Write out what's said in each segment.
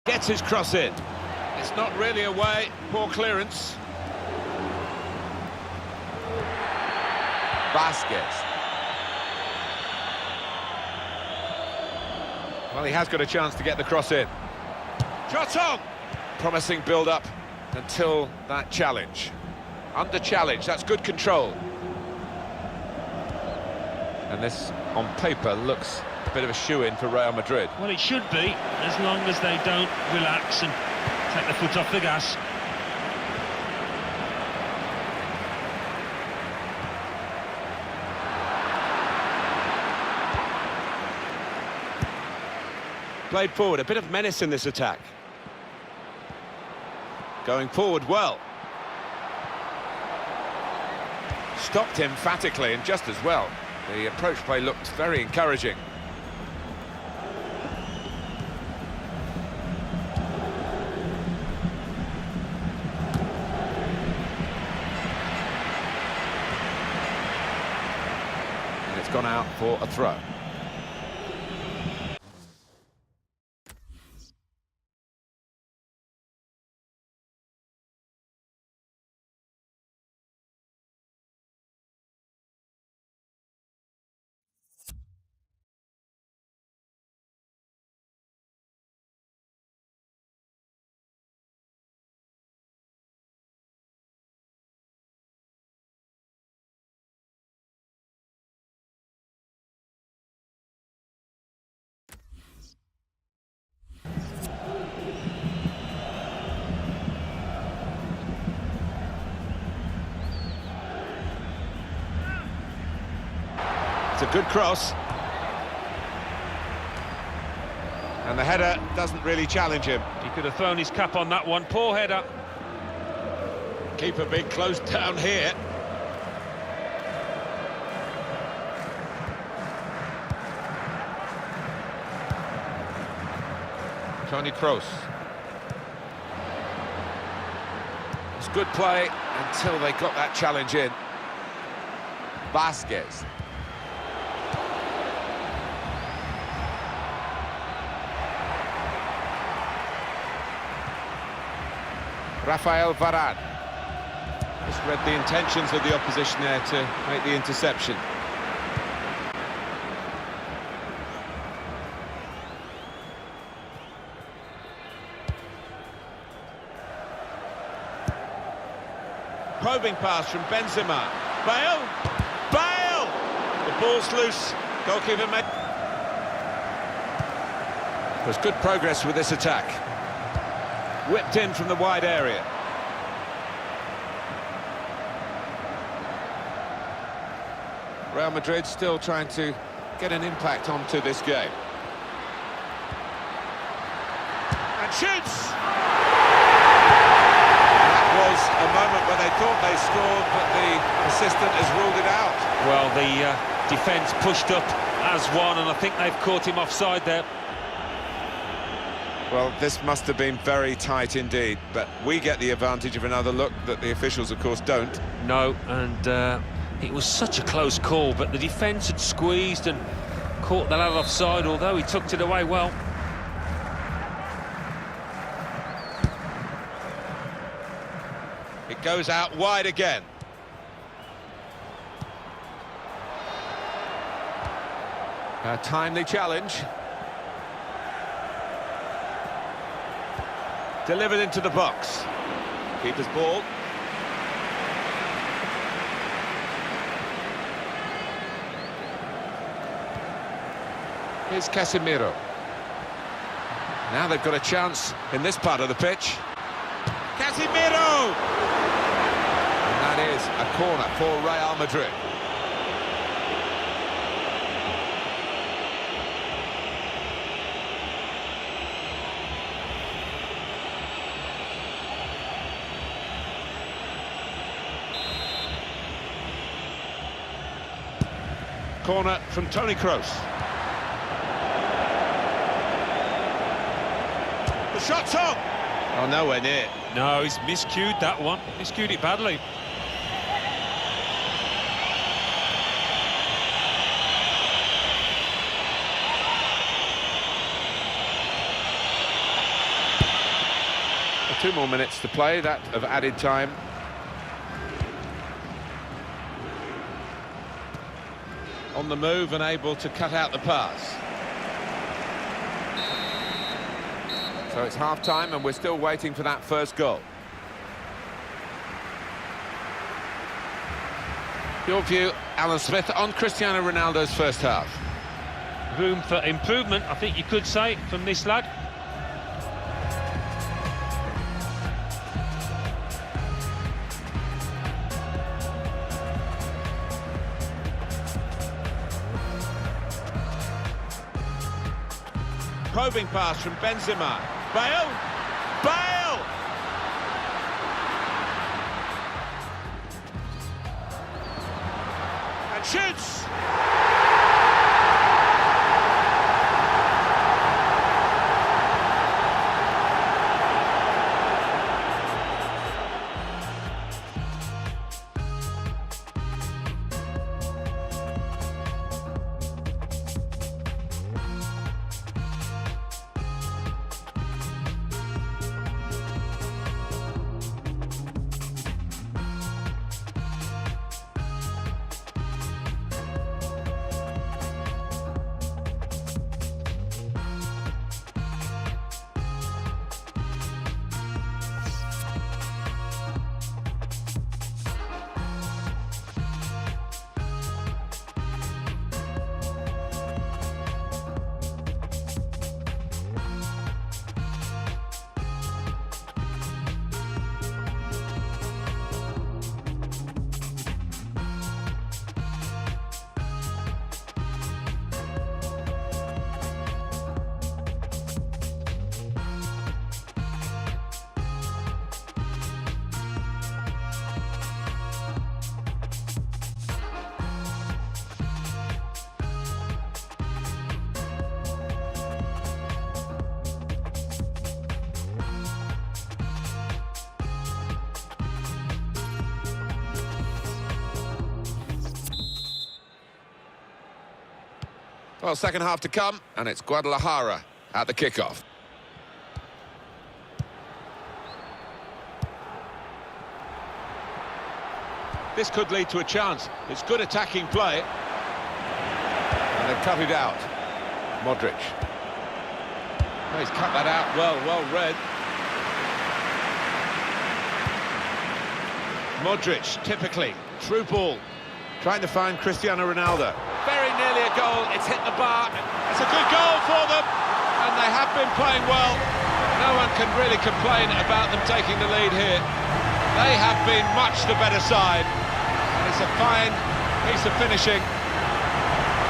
Gets his cross in. It's not really away. Poor clearance. Vasquez. Well, he has got a chance to get the cross in. Shot on! Promising build-up until that challenge. Under challenge, that's good control. And this, on paper, looks a bit of a shoe-in for Real Madrid. Well, it should be, as long as they don't relax and take the foot off the gas. Played forward, a bit of menace in this attack. Going forward well. Stopped emphatically and just as well. The approach play looked very encouraging. And it's gone out for a throw. It's a good cross. And the header doesn't really challenge him. He could have thrown his cap on that one. Poor header. Keeper being closed down here. Toni Kroos. It's good play until they got that challenge in. Vasquez. Rafael Varane. Just read the intentions of the opposition there to make the interception. Probing pass from Benzema. Bale! Bale! The ball's loose. Goalkeeper made... There's good progress with this attack. Whipped in from the wide area. Real Madrid still trying to get an impact onto this game. And shoots! That was a moment where they thought they scored, but the assistant has ruled it out. Well, the defence pushed up as one, and I think they've caught him offside there. Well, this must have been very tight indeed, but we get the advantage of another look that the officials, of course, don't. No, and it was such a close call, but the defence had squeezed and caught the lad offside, although he tucked it away well. It goes out wide again. A timely challenge. Delivered into the box. Keeper's ball. Here's Casemiro. Now they've got a chance in this part of the pitch. Casemiro! And that is a corner for Real Madrid. Corner from Toni Kroos. The shot's on! Oh, nowhere near. No, he's miscued that one. Miscued it badly. 2 more minutes to play, that of added time. On the move and able to cut out the pass. So it's half-time and we're still waiting for that first goal. Your view, Alan Smith, on Cristiano Ronaldo's first half? Room for improvement, I think you could say, from this lad. Probing pass from Benzema. Bale! Bale! And shoots! Well, second half to come, and it's Guadalajara at the kickoff. This could lead to a chance. It's good attacking play. And they've cut it out. Modric. Oh, he's cut that out well read. Modric, typically, through ball. Trying to find Cristiano Ronaldo. Very nearly a goal, it's hit the bar. It's a good goal for them, and they have been playing well. No one can really complain about them taking the lead here. They have been much the better side, and it's a fine piece of finishing.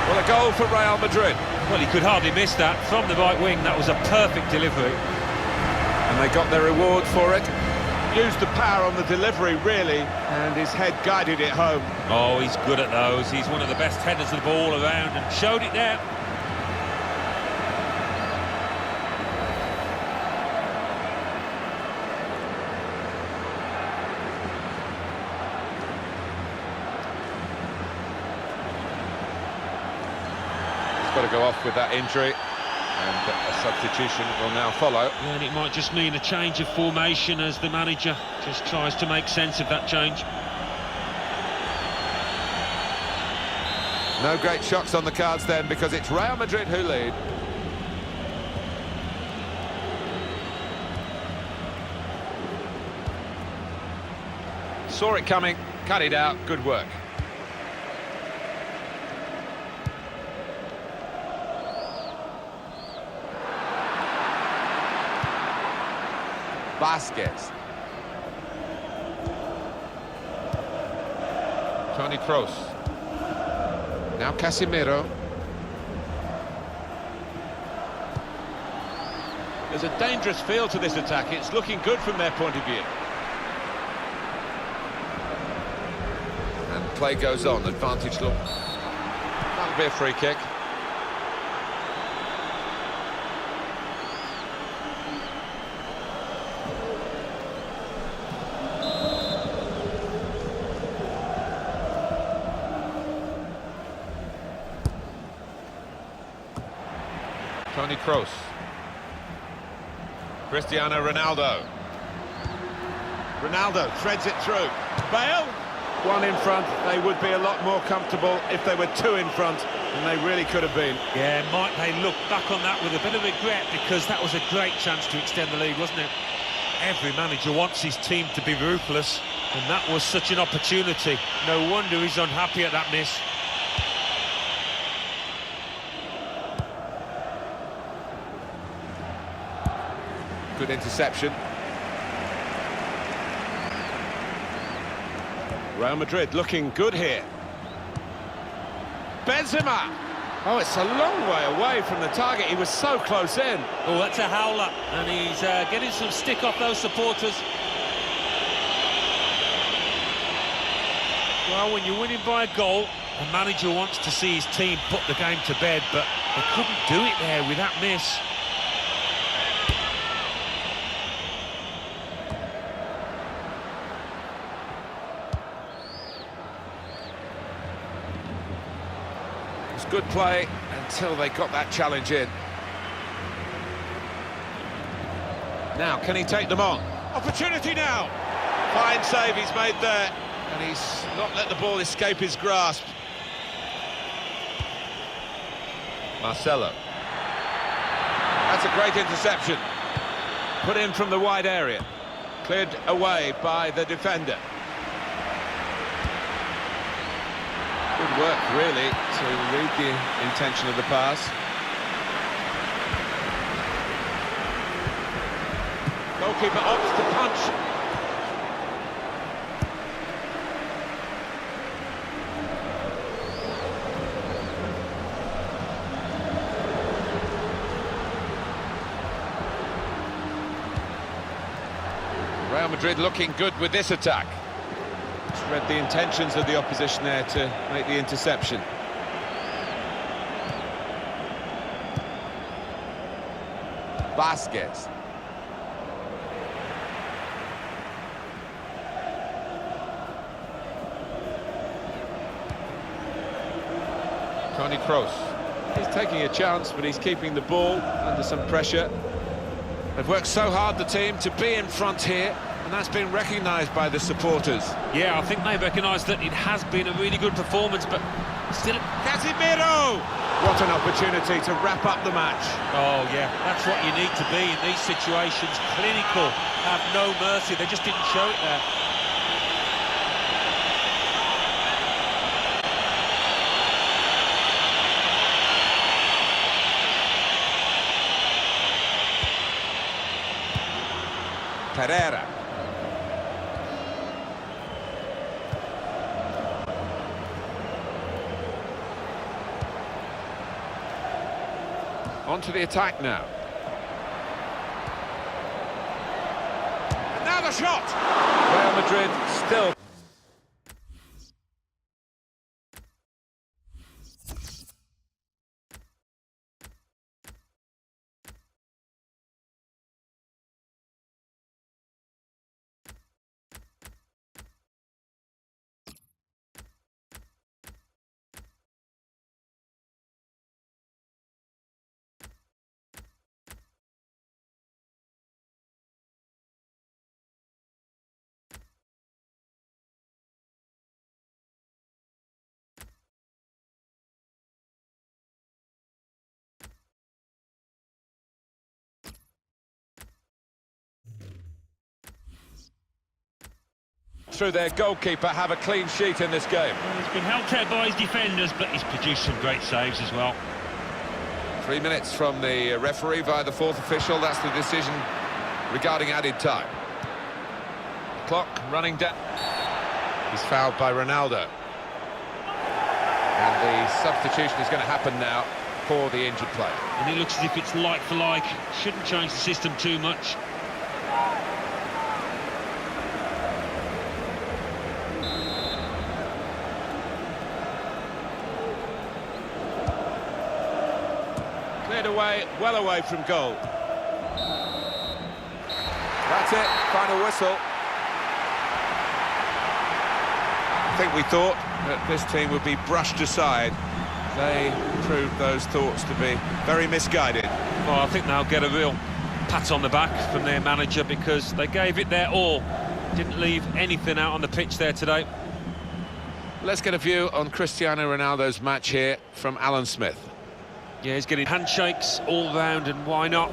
Well, a goal for Real Madrid. Well, he could hardly miss that. From the right wing, that was a perfect delivery. And they got their reward for it. Used the power on the delivery, really, and his head guided it home. Oh, he's good at those. He's one of the best headers of the ball around and showed it there. He's got to go off with that injury. And a substitution will now follow. And it might just mean a change of formation as the manager just tries to make sense of that change. No great shocks on the cards then, because it's Real Madrid who lead. Saw it coming, cut it out, good work. Vasquez. Toni Kroos. Now Casemiro. There's a dangerous feel to this attack. It's looking good from their point of view. And play goes on. Advantage look. That'll be a free kick. Toni Kroos. Cristiano Ronaldo. Ronaldo threads it through. Bale, one in front. They would be a lot more comfortable if they were two in front, and they really could have been. Yeah, might they look back on that with a bit of regret, because that was a great chance to extend the lead, wasn't it? Every manager wants his team to be ruthless, and that was such an opportunity. No wonder he's unhappy at that miss. Good interception. Real Madrid looking good here. Benzema! Oh, it's a long way away from the target. He was so close in. Oh, that's a howler, and he's getting some stick off those supporters. Well, when you're winning by a goal, the manager wants to see his team put the game to bed, but they couldn't do it there with that miss. It was good play until they got that challenge in. Now, can he take them on? Opportunity now! Fine save he's made there, and he's not let the ball escape his grasp. Marcelo. That's a great interception. Put in from the wide area. Cleared away by the defender. Good work, really, to read the intention of the pass. Goalkeeper opts to punch. Real Madrid looking good with this attack. Just read the intentions of the opposition there to make the interception. Vasquez. Toni Kroos. He's taking a chance, but he's keeping the ball under some pressure. They've worked so hard, the team, to be in front here, and that's been recognised by the supporters. Yeah, I think they recognise that it has been a really good performance, but still... Casemiro! What an opportunity to wrap up the match. Oh, yeah, that's what you need to be in these situations. Clinical, have no mercy. They just didn't show it there. Pereira. On to the attack now. And now the shot! Real Madrid still... through their goalkeeper, have a clean sheet in this game. Well, he's been helped out by his defenders, but he's produced some great saves as well. 3 minutes from the referee via the fourth official. That's the decision regarding added time. Clock running down. He's fouled by Ronaldo. And the substitution is going to happen now for the injured player. And it looks as if it's like for like. Shouldn't change the system too much. Cleared away, well away from goal. That's it, final whistle. I think we thought that this team would be brushed aside. They proved those thoughts to be very misguided. Well, I think they'll get a real pat on the back from their manager, because they gave it their all. Didn't leave anything out on the pitch there today. Let's get a view on Cristiano Ronaldo's match here from Alan Smith. Yeah, he's getting handshakes all round, and why not?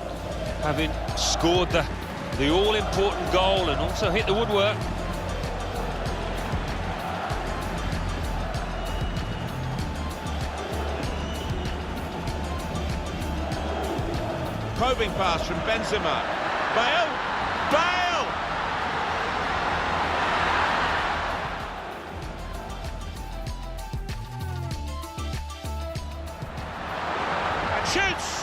Having scored the all-important goal and also hit the woodwork. Probing pass from Benzema. Bale! Bale! And shoots!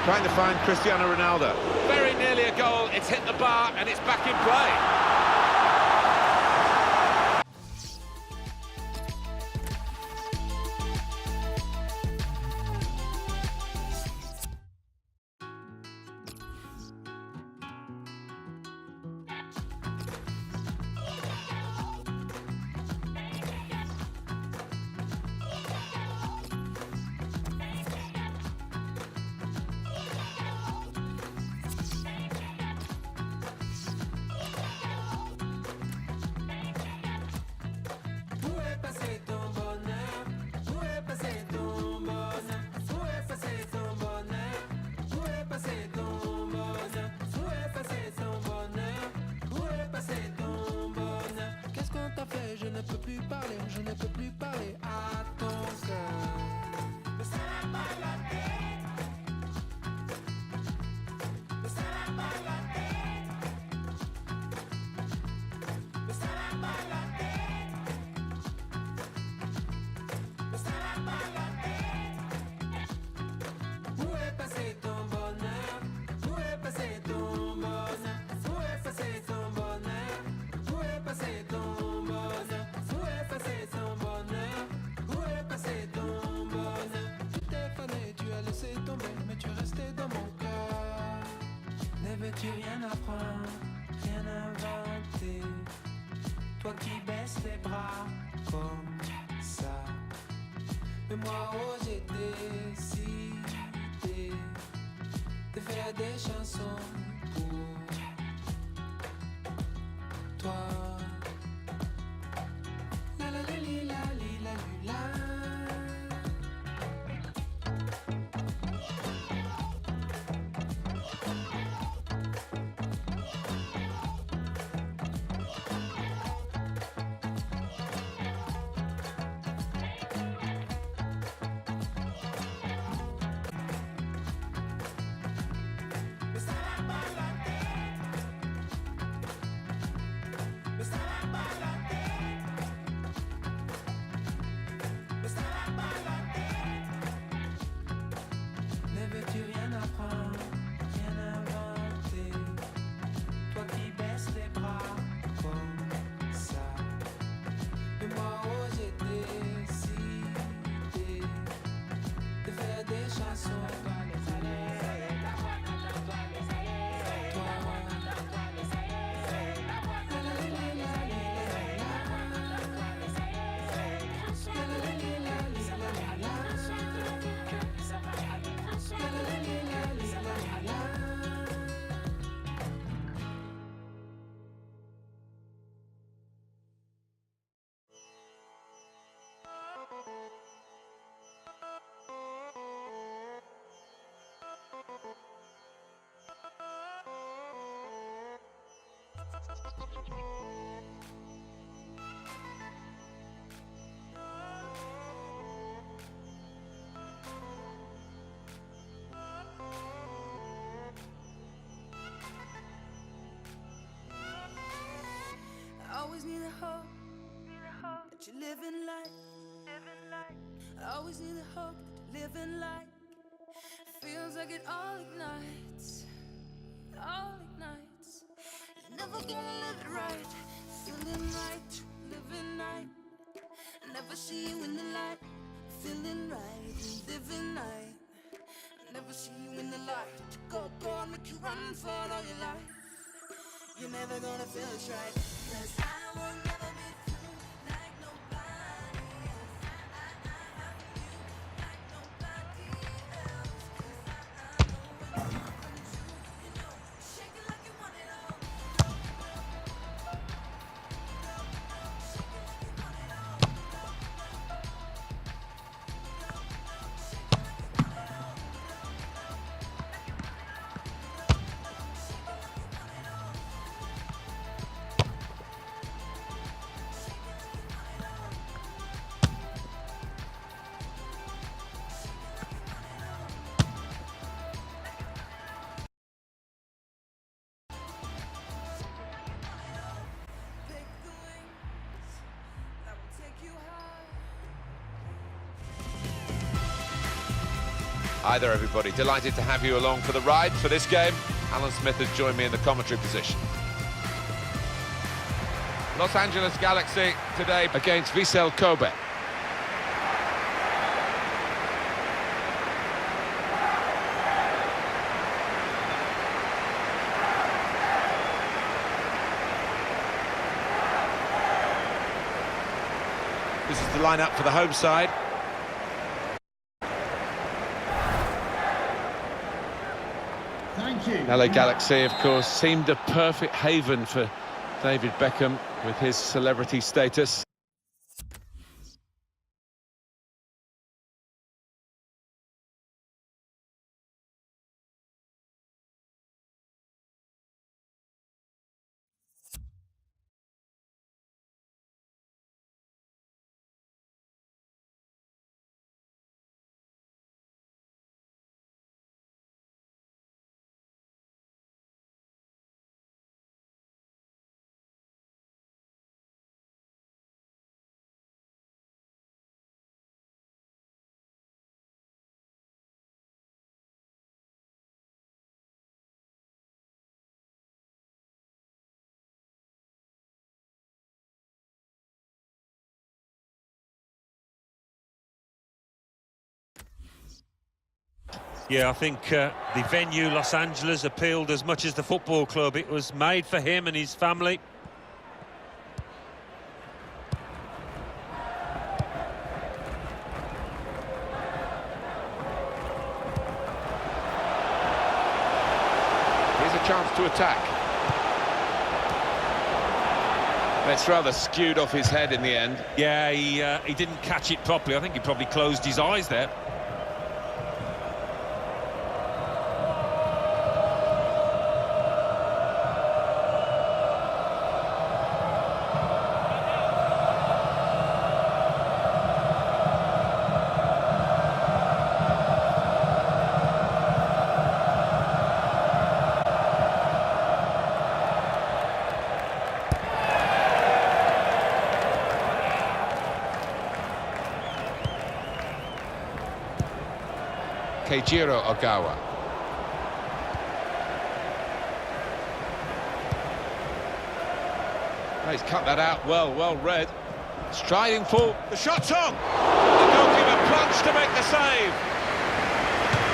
Trying to find Cristiano Ronaldo. Very nearly a goal, it's hit the bar and it's back in play. Je ne peux plus parler, je ne peux plus parler à ton cœur. Mais ça n'a pas la tête. Mais ça n'a pas la tête. Mais ça n'a pas la tête. Mais ça n'a pas la tête. Où est passé ton bonheur? Où est passé ton bonheur? Où est passé ton bonheur? Où est passé ton mais tu restais dans mon cœur. Ne veux-tu rien apprendre, rien inventer? Toi qui baisses les bras comme ça. Mais moi, oh, j'ai décidé de faire des chansons pour toi. La la la li la li la li la. Ne veux-tu rien apprendre, rien inventer? Toi qui baisses les bras comme ça. Mais moi, oh, j'ai décidé de faire des chansons. Always need a hope that you're living light. I always need a hope that you're living light. feels like it all ignites. It all ignites. You're never gonna live it right. Feeling right, living right. Never see you in the light. Feeling right, living right. Never see you in the light. Go on, make you run for all your life. You're never gonna feel it right. 'Cause I will never be through like nobody else. I love you like nobody else. 'Cause I know when you're coming true, you know, shake it like you want it all. Shake it like you want it all. Take the wings that will take you high. Hi there, everybody. Delighted to have you along for the ride for this game. Alan Smith has joined me in the commentary position. Los Angeles Galaxy today against Vissel Kobe. This is the lineup for the home side. Thank you. LA Galaxy, of course, seemed a perfect haven for David Beckham with his celebrity status. Yeah, I think the venue, Los Angeles, appealed as much as the football club. It was made for him and his family. Here's a chance to attack. It's rather skewed off his head in the end. Yeah, he didn't catch it properly. I think he probably closed his eyes there. Keijiro Ogawa. Oh, he's cut that out well read. Striding full, the shot's on! The goalkeeper plunged to make the save.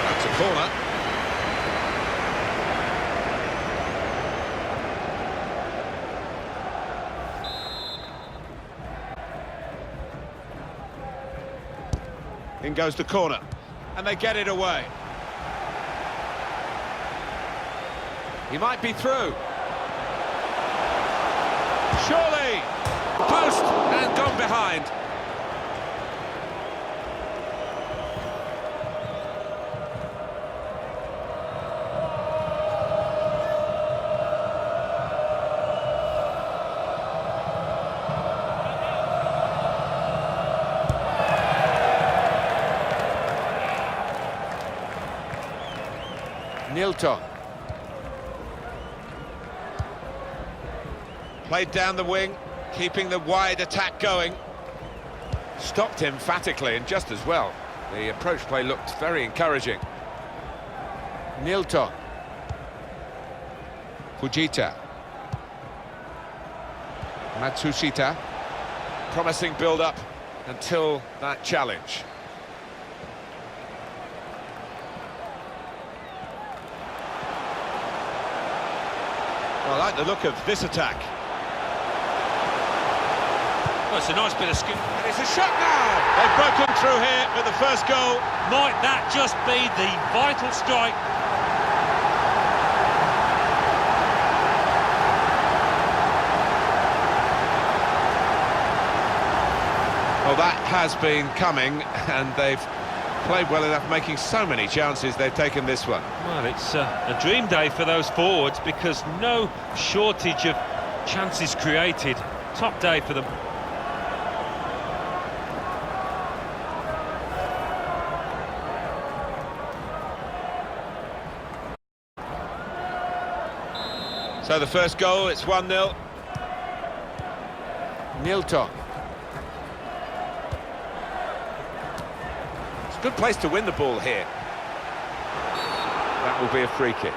That's a corner. In goes the corner. And they get it away. He might be through. Surely! Post and gone behind. Notalk. Played down the wing, keeping the wide attack going. Stopped emphatically and just as well. The approach play looked very encouraging. Notalk. Fujita. Matsushita. Promising build-up until that challenge. Well, I like the look of this attack. Well, it's a nice bit of skill. And it's a shot now! They've broken through here with the first goal. Might that just be the vital strike? Well, that has been coming, and they've played well enough, making so many chances. They've taken this one. Well, it's a dream day for those forwards because no shortage of chances created. Top day for them. So the first goal, it's 1-0. Notalk. It's a good place to win the ball here. That will be a free kick.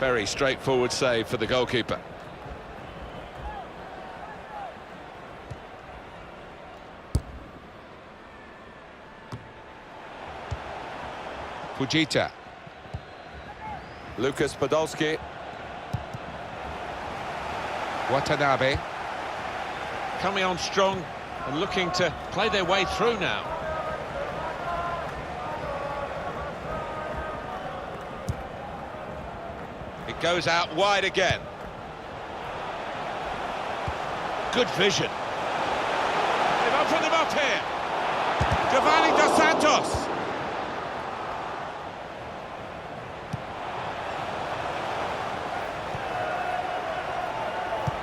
Very straightforward save for the goalkeeper. Fujita. Lucas Podolski. Watanabe. Coming on strong and looking to play their way through now. It goes out wide again. Good vision. They've opened them up here. Giovanni Dos Santos.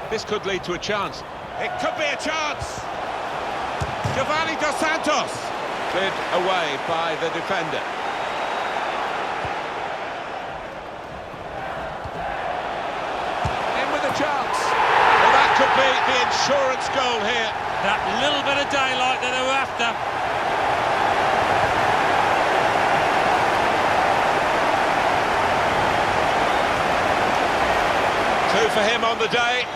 This could lead to a chance. It could be a chance. Giovanni Dos Santos. Cleared away by the defender. Chance. Well, that could be the insurance goal here. That little bit of daylight that they were after. Two for him on the day,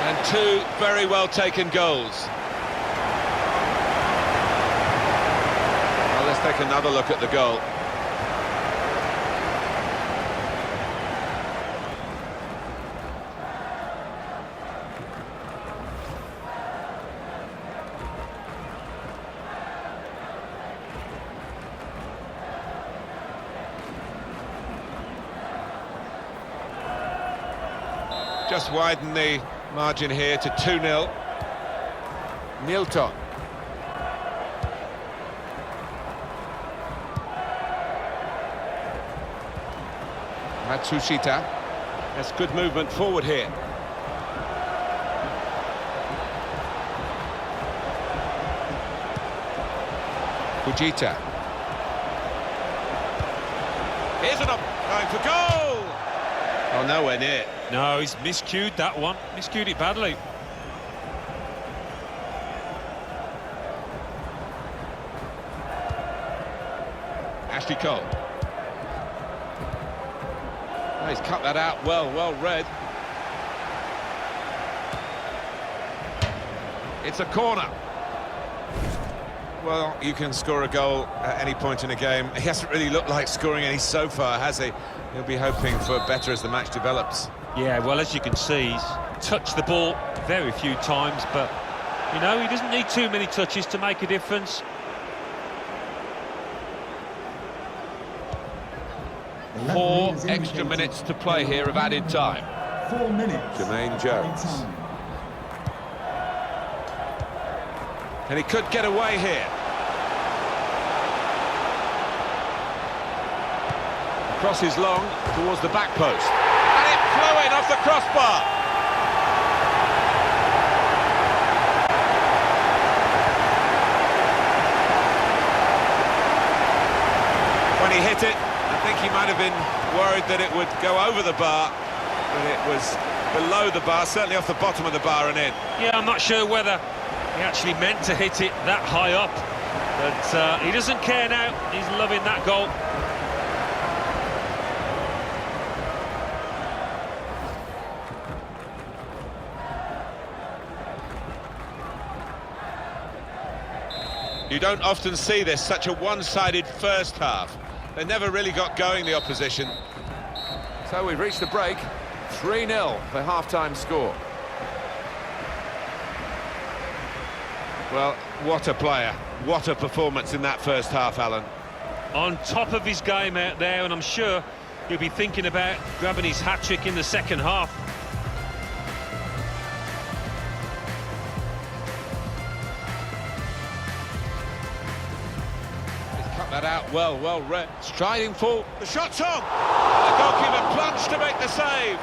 and two very well taken goals. Well, let's take another look at the goal. Just widen the margin here to 2-0. Notalk. Matsushita. That's good movement forward here. Fujita. Here's an up, going for goal! Oh, nowhere near. No, he's miscued that one. Miscued it badly. Ashley Cole. Oh, he's cut that out well read. It's a corner. Well, you can score a goal at any point in a game. He hasn't really looked like scoring any so far, has he? He'll be hoping for better as the match develops. Yeah, well, as you can see, he's touched the ball very few times, but, you know, he doesn't need too many touches to make a difference. 4 extra minutes to play here of added time. 4 minutes. Jermaine Jones. And he could get away here. Crosses long towards the back post. And it flew in off the crossbar. When he hit it, I think he might have been worried that it would go over the bar, but it was below the bar, certainly off the bottom of the bar and in. Yeah, I'm not sure whether he actually meant to hit it that high up, but he doesn't care now. He's loving that goal. You don't often see this, such a one-sided first half. They never really got going, the opposition. So we've reached the break. 3-0, the half-time score. Well, what a player. What a performance in that first half, Alan. On top of his game out there, and I'm sure he'll be thinking about grabbing his hat-trick in the second half. That out well read. Striding full. The shot's on. The goalkeeper plunged to make the save.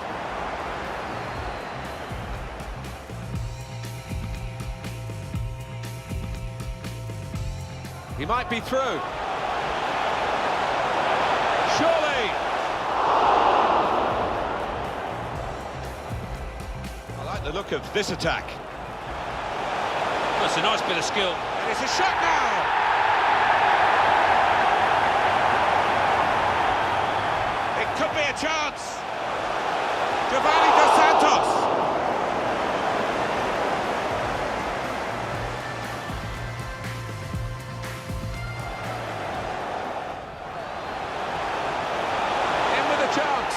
He might be through. Surely. I like the look of this attack. That's a nice bit of skill. And it's a shot now. Could be a chance. Giovanni Dos Santos. In with a chance.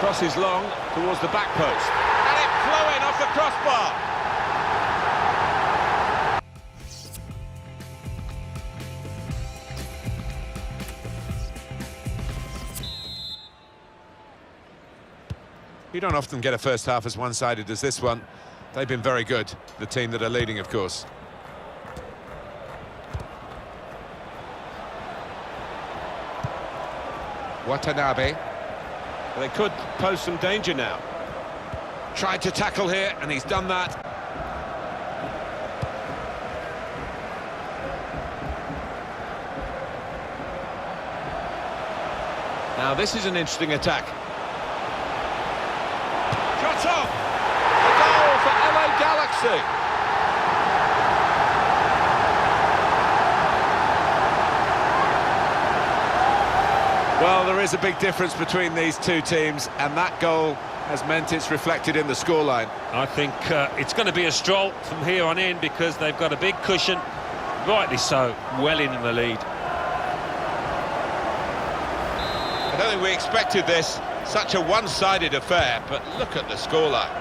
Crosses long towards the back post. And it flew in off the crossbar. You don't often get a first half as one-sided as this one. They've been very good, the team that are leading, of course. Watanabe. They could pose some danger now. Tried to tackle here, and he's done that. Now this is an interesting attack. Shot off! A goal for LA Galaxy. Well, there is a big difference between these two teams, and that goal has meant it's reflected in the scoreline. I think it's going to be a stroll from here on in because they've got a big cushion, rightly so, well in the lead. I don't think we expected this, such a one-sided affair, but look at the scoreline.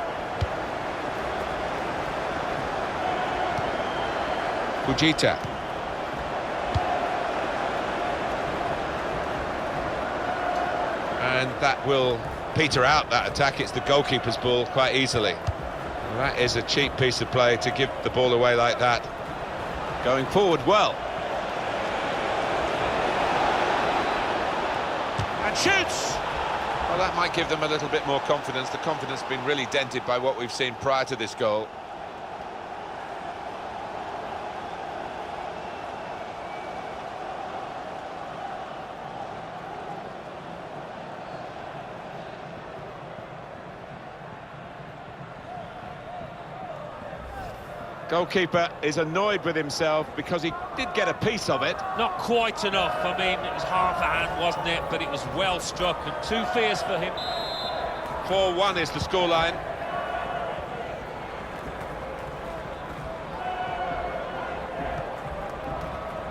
Fujita. And that will peter out that attack. It's the goalkeeper's ball quite easily. And that is a cheap piece of play to give the ball away like that. Going forward well. And shoots! Well, that might give them a little bit more confidence. The confidence has been really dented by what we've seen prior to this goal. Goalkeeper is annoyed with himself because he did get a piece of it. Not quite enough. I mean, it was half a hand, wasn't it? But it was well struck and too fierce for him. 4-1 is the scoreline.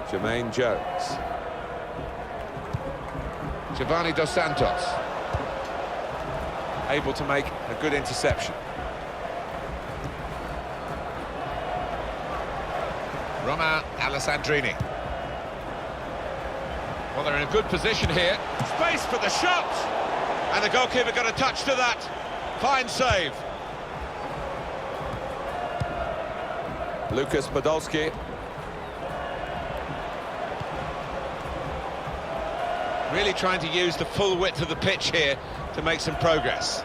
Jermaine Jones. Giovanni Dos Santos. Able to make a good interception. Romain Alessandrini. Well, they're in a good position here. Space for the shot! And the goalkeeper got a touch to that. Fine save. Lucas Podolski. Really trying to use the full width of the pitch here to make some progress.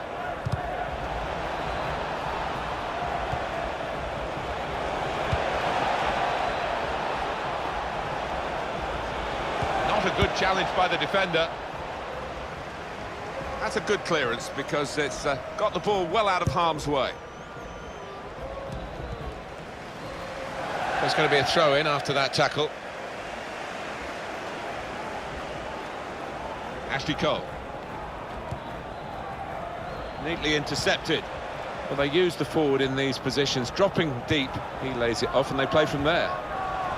Not a good challenge by the defender. That's a good clearance because it's got the ball well out of harm's way. There's going to be a throw-in after that tackle. Ashley Cole. Neatly intercepted. Well, they use the forward in these positions, dropping deep. He lays it off and they play from there.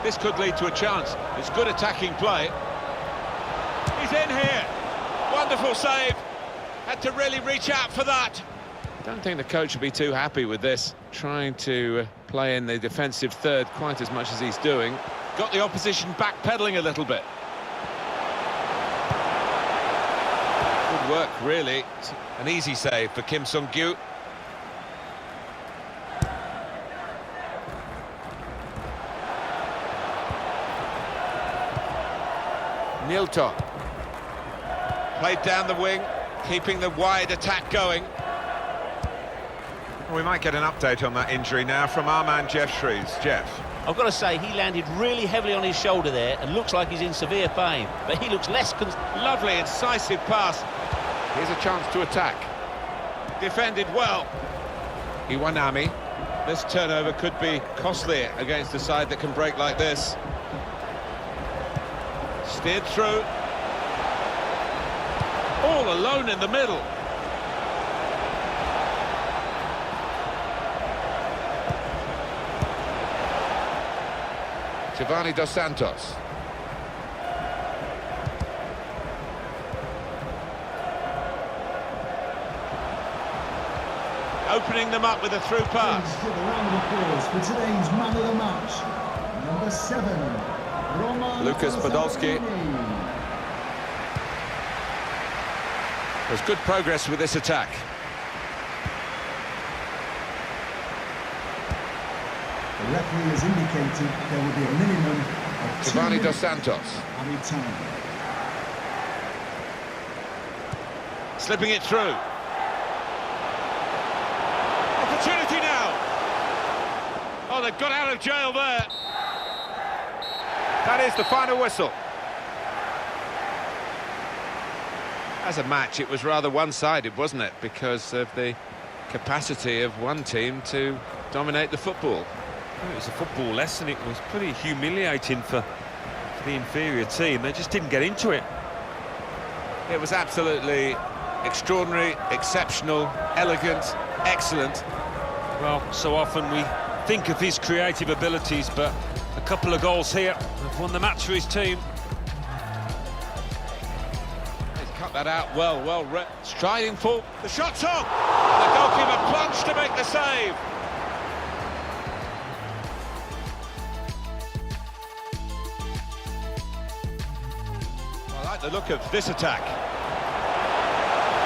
This could lead to a chance. It's good attacking play. He's in here. Wonderful save. Had to really reach out for that. Don't think the coach would be too happy with this. Trying to play in the defensive third quite as much as he's doing. Got the opposition backpedaling a little bit. Good work, really. It's an easy save for Kim Sung-gyu. Notalk. Played down the wing, keeping the wide attack going. We might get an update on that injury now from our man Jeff Shreves. Jeff. I've got to say, he landed really heavily on his shoulder there and looks like he's in severe pain, but he looks less... Lovely, incisive pass. Here's a chance to attack. Defended well. Iwanami. This turnover could be costly against a side that can break like this. Steered through. All alone in the middle. Giovanni Dos Santos. Opening them up with a through pass. Please give a round of applause for today's man of the match, number 7, Romain Lucas Podolski. Alessandrini. There's good progress with this attack. The referee has indicated there will be a minimum of 2 Giovanni Dos minutes Santos. added time. Slipping it through. Opportunity now. Oh, they've got out of jail there. That is the final whistle. As a match, it was rather one-sided, wasn't it? Because of the capacity of one team to dominate the football. Well, it was a football lesson. It was pretty humiliating for the inferior team. They just didn't get into it. It was absolutely extraordinary, exceptional, elegant, excellent. Well, so often we think of his creative abilities, but a couple of goals here have won the match for his team. He's cut that out well striding full. The shot's on! The goalkeeper plunged to make the save. I like the look of this attack.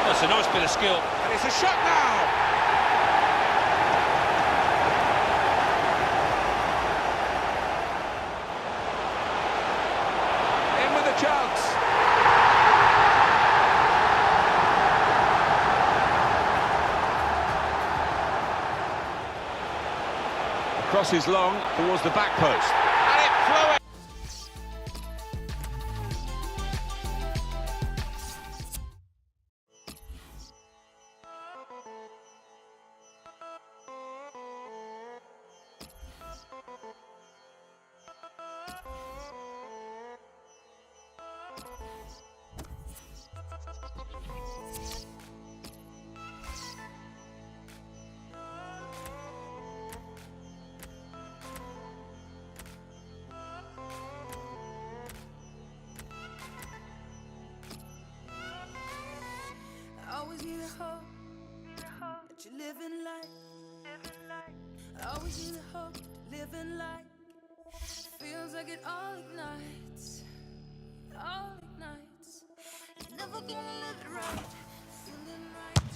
That's a nice bit of skill. And it's a shot now! In with a chance. Crosses long towards the back post. And it flew in. always need a hope that you're living life. I always need a hope to living life. Feels like it all ignites. You're never gonna live it right. Feeling right.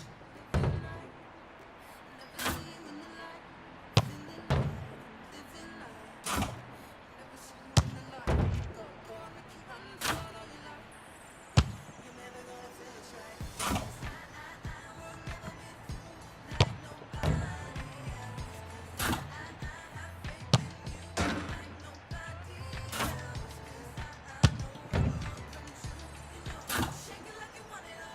Never see you in the light. Feeling right. Living life. Never see you in the light. Go on, keep running for all your life. You're never gonna finish right. I will never be through like nobody else. I have faith in you like nobody else. 'Cause I know it will come true. You know, shake it like you want it all.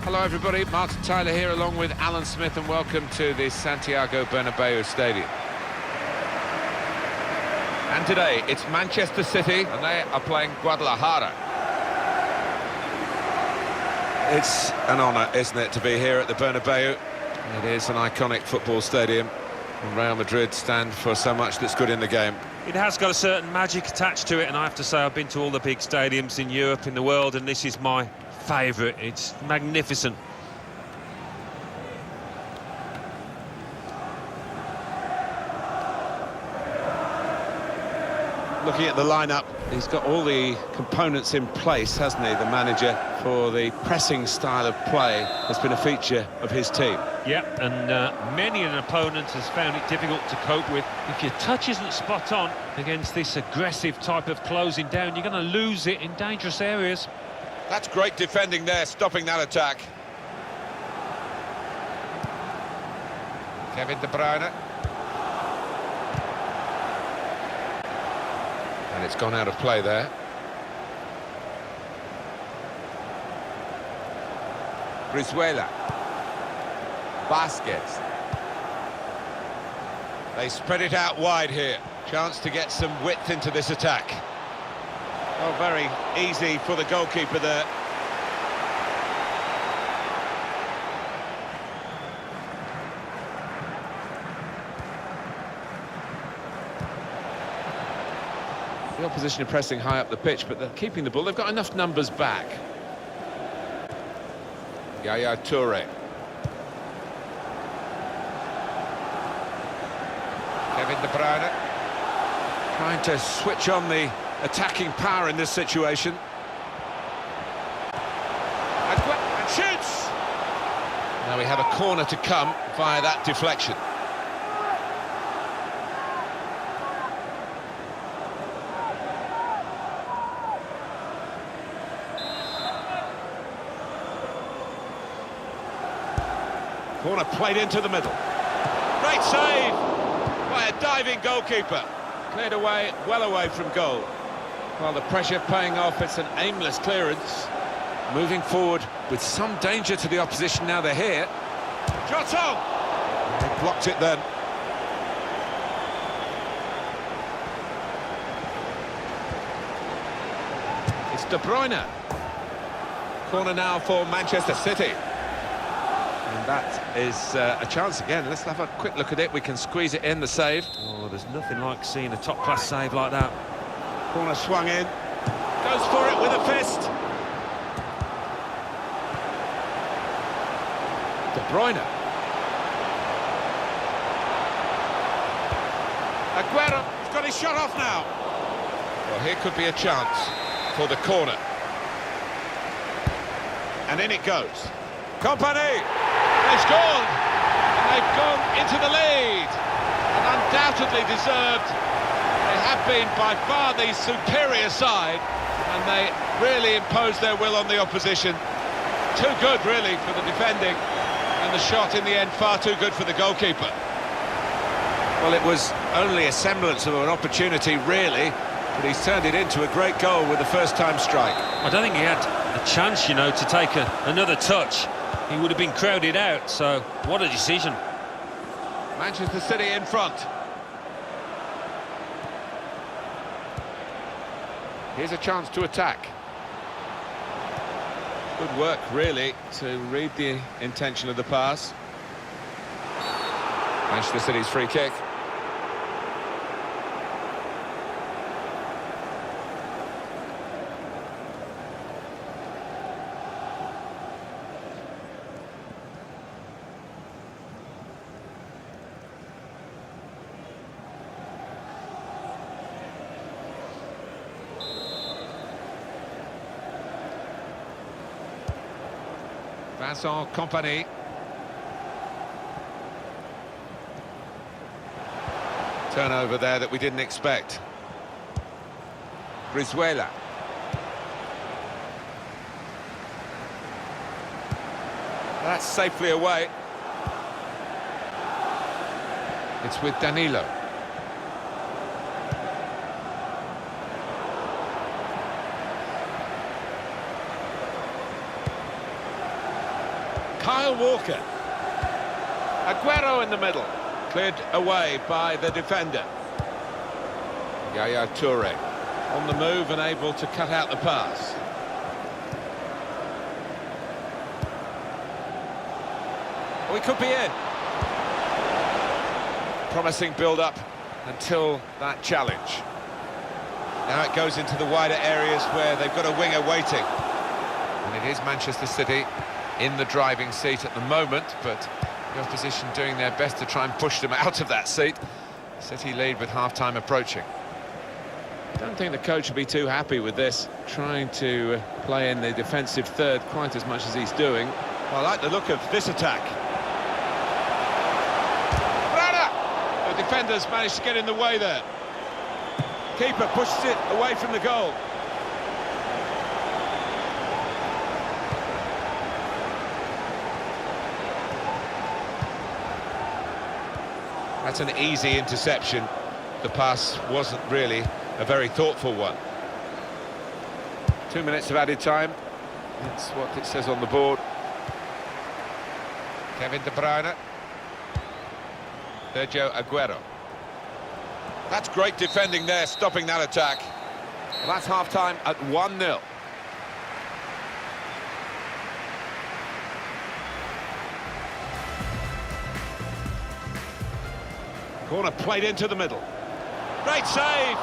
Hello everybody, Martin Tyler here along with Alan Smith, and welcome to the Santiago Bernabeu Stadium. And today it's Manchester City and they are playing Guadalajara. It's an honour, isn't it, to be here at the Bernabeu. It is an iconic football stadium, and Real Madrid stand for so much that's good in the game. It has got a certain magic attached to it, and I have to say I've been to all the big stadiums in Europe, in the world, and this is my favourite. It's magnificent. Looking at the lineup, he's got all the components in place, hasn't he, the manager, for the pressing style of play that's been a feature of his team. Yeah, and many an opponent has found it difficult to cope with. If your touch isn't spot on against this aggressive type of closing down, you're going to lose it in dangerous areas. That's great defending there, stopping that attack. Kevin De Bruyne. And it's gone out of play there. Brizuela. Vasquez. They spread it out wide here. Chance to get some width into this attack. Oh, very easy for the goalkeeper there. The opposition are pressing high up the pitch, but they're keeping the ball. They've got enough numbers back. Yaya Toure. Kevin De Bruyne. Trying to switch on the attacking power in this situation. And shoots! Now we have a corner to come via that deflection. Corner played into the middle. Great save by a diving goalkeeper. Cleared away, well away from goal. Well, the pressure paying off, it's an aimless clearance. Moving forward with some danger to the opposition now they're here. Shot on! They blocked it then. It's De Bruyne. Corner now for Manchester City. And that is a chance again. Let's have a quick look at it. We can squeeze it in, the save. Oh, there's nothing like seeing a top-class save like that. Corner swung in. Goes for it with a fist. De Bruyne. Aguero. He's got his shot off now. Well, here could be a chance for the corner. And in it goes. Company. They've scored. And they've gone into the lead. And undoubtedly deserved. They have been by far the superior side, and they really imposed their will on the opposition. Too good, really, for the defending, and the shot in the end far too good for the goalkeeper. Well, it was only a semblance of an opportunity, really, but he's turned it into a great goal with the first-time strike. I don't think he had a chance, you know, to take another touch. He would have been crowded out, so what a decision. Manchester City in front. Here's a chance to attack. Good work, really, to read the intention of the pass. Manchester City's free kick. Vincent Kompany. Turnover there that we didn't expect. Brizuela. That's safely away. It's with Danilo. Kyle Walker. Aguero in the middle. Cleared away by the defender. Yaya Toure on the move and able to cut out the pass. We could be in. Promising build-up until that challenge. Now it goes into the wider areas where they've got a winger waiting. And it is Manchester City in the driving seat at the moment, but the opposition doing their best to try and push them out of that seat. City lead with half-time approaching. I don't think the coach will be too happy with this, trying to play in the defensive third quite as much as he's doing. Well, I like the look of this attack. Brada! The defenders managed to get in the way there. Keeper pushes it away from the goal. That's an easy interception. The pass wasn't really a very thoughtful one. 2 minutes of added time. That's what it says on the board. Kevin De Bruyne. Sergio Aguero. That's great defending there, stopping that attack. Well, that's half-time at 1-0. Corner played into the middle. Great save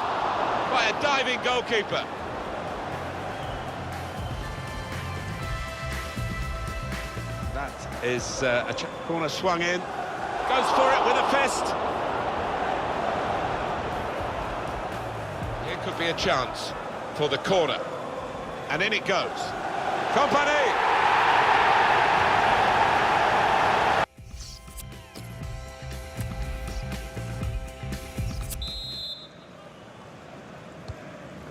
by a diving goalkeeper. That is a corner swung in. Goes for it with a fist. Here could be a chance for the corner. And in it goes. Kompany!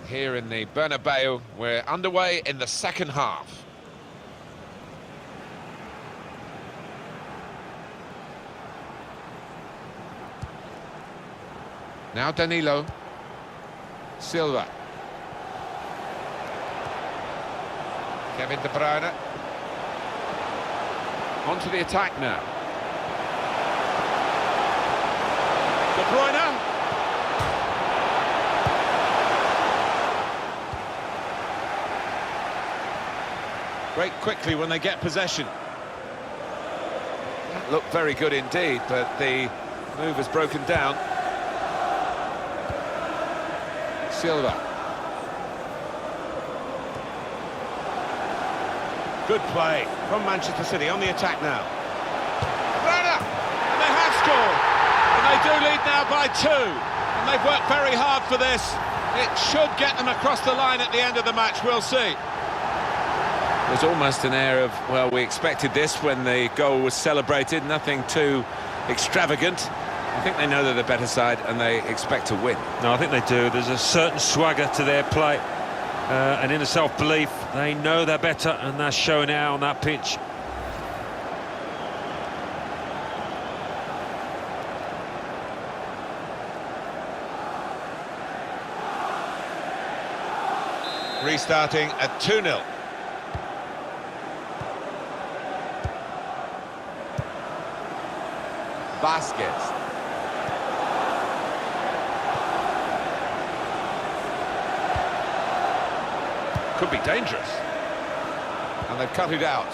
Here in the Bernabeu, we're underway in the second half. Now Danilo. Silva. Kevin De Bruyne. Onto the attack now. De Bruyne. Break quickly when they get possession. That looked very good indeed, but the move has broken down. Silva. Good play from Manchester City on the attack now. Brada! And they have scored! And they do lead now by 2. And they've worked very hard for this. It should get them across the line at the end of the match, we'll see. There's almost an air of, well, we expected this when the goal was celebrated, nothing too extravagant. I think they know they're the better side and they expect to win. No, I think they do. There's a certain swagger to their play, and inner self-belief. They know they're better and they're showing it out on that pitch. Restarting at 2-0. Vasquez. Could be dangerous. And they've cut it out.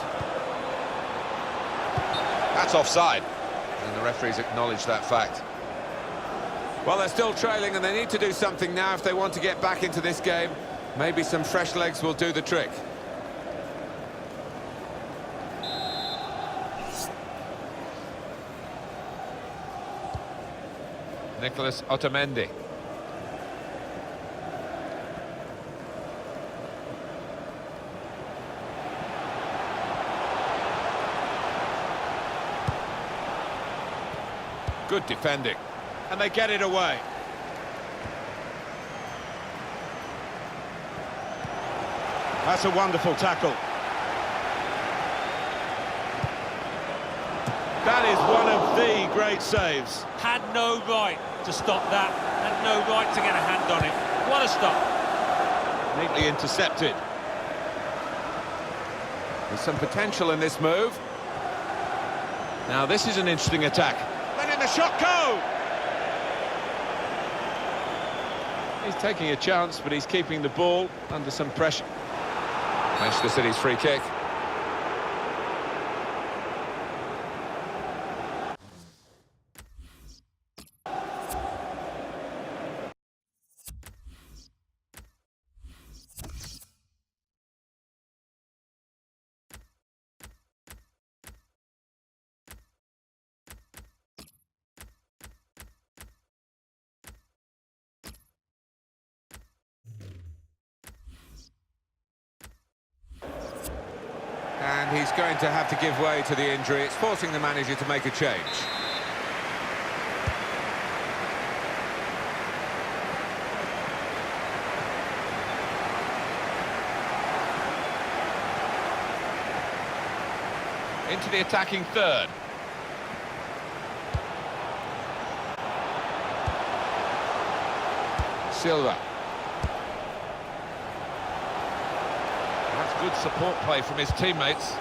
That's offside. And the referees acknowledge that fact. Well, they're still trailing and they need to do something now if they want to get back into this game. Maybe some fresh legs will do the trick. Nicholas Otamendi. Good defending. And they get it away. That's a wonderful tackle. That is one of the great saves. Had no right to stop that. Had no right to get a hand on it. What a stop. Neatly intercepted. There's some potential in this move. Now this is an interesting attack. Letting the shot go! He's taking a chance, but he's keeping the ball under some pressure. Manchester City's free kick. And he's going to have to give way to the injury. It's forcing the manager to make a change. Into the attacking third. Silva. Good support play from his teammates.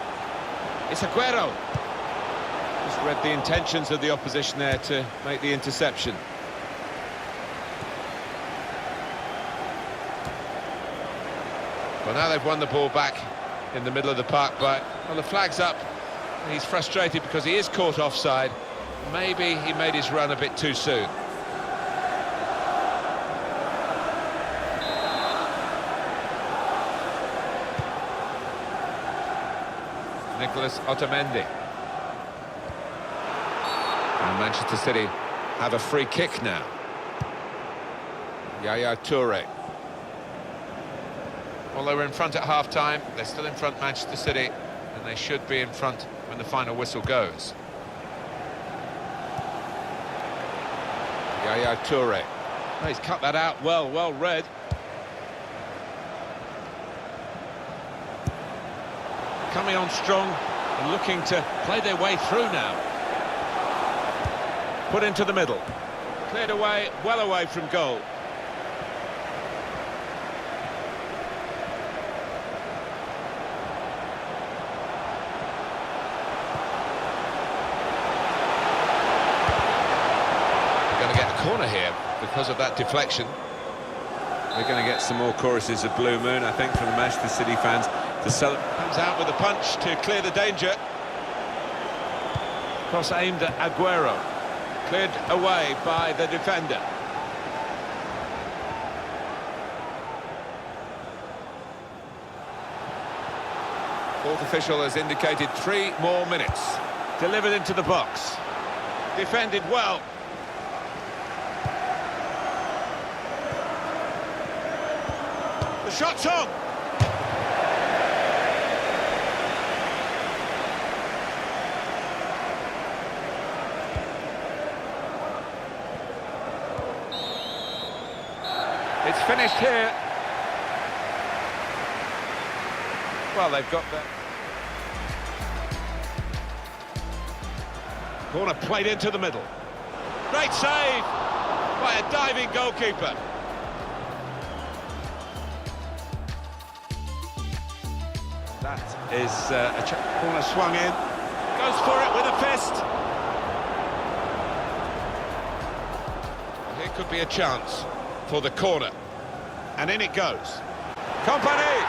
It's Aguero. Just read the intentions of the opposition there to make the interception. Well, now they've won the ball back in the middle of the park, but well, the flag's up. He's frustrated because he is caught offside. Maybe he made his run a bit too soon. Nicholas Otamendi. And Manchester City have a free kick now. Yaya Toure. Well, they were in front at half-time. They're still in front, Manchester City, and they should be in front when the final whistle goes. Yaya Toure. Oh, he's cut that out well read. Coming on strong and looking to play their way through now. Put into the middle. Cleared away, well away from goal. They're going to get a corner here because of that deflection. We're going to get some more choruses of Blue Moon, I think, from the Manchester City fans to celebrate. Comes out with a punch to clear the danger. Cross aimed at Aguero. Cleared away by the defender. Fourth official has indicated 3 more minutes. Delivered into the box. Defended well. The shot's on! It's finished here. Well, they've got that. Corner played into the middle. Great save by a diving goalkeeper. That is a corner swung in. Goes for it with a fist. Here could be a chance for the corner. And in it goes. Company!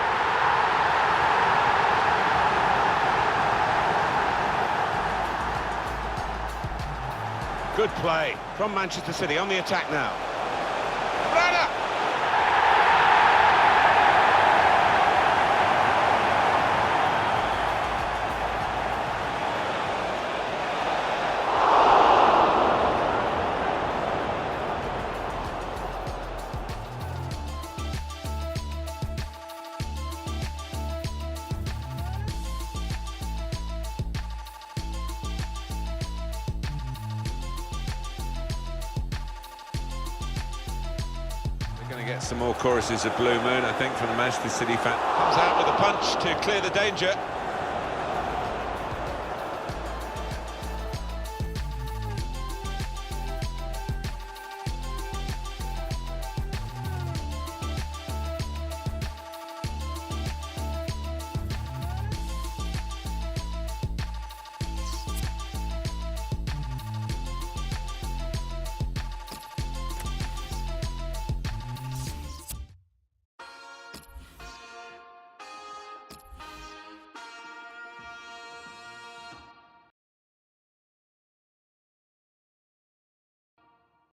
Good play from Manchester City on the attack now. Brana! Going to get some more choruses of Blue Moon, I think, from the Manchester City fan. Comes out with a punch to clear the danger.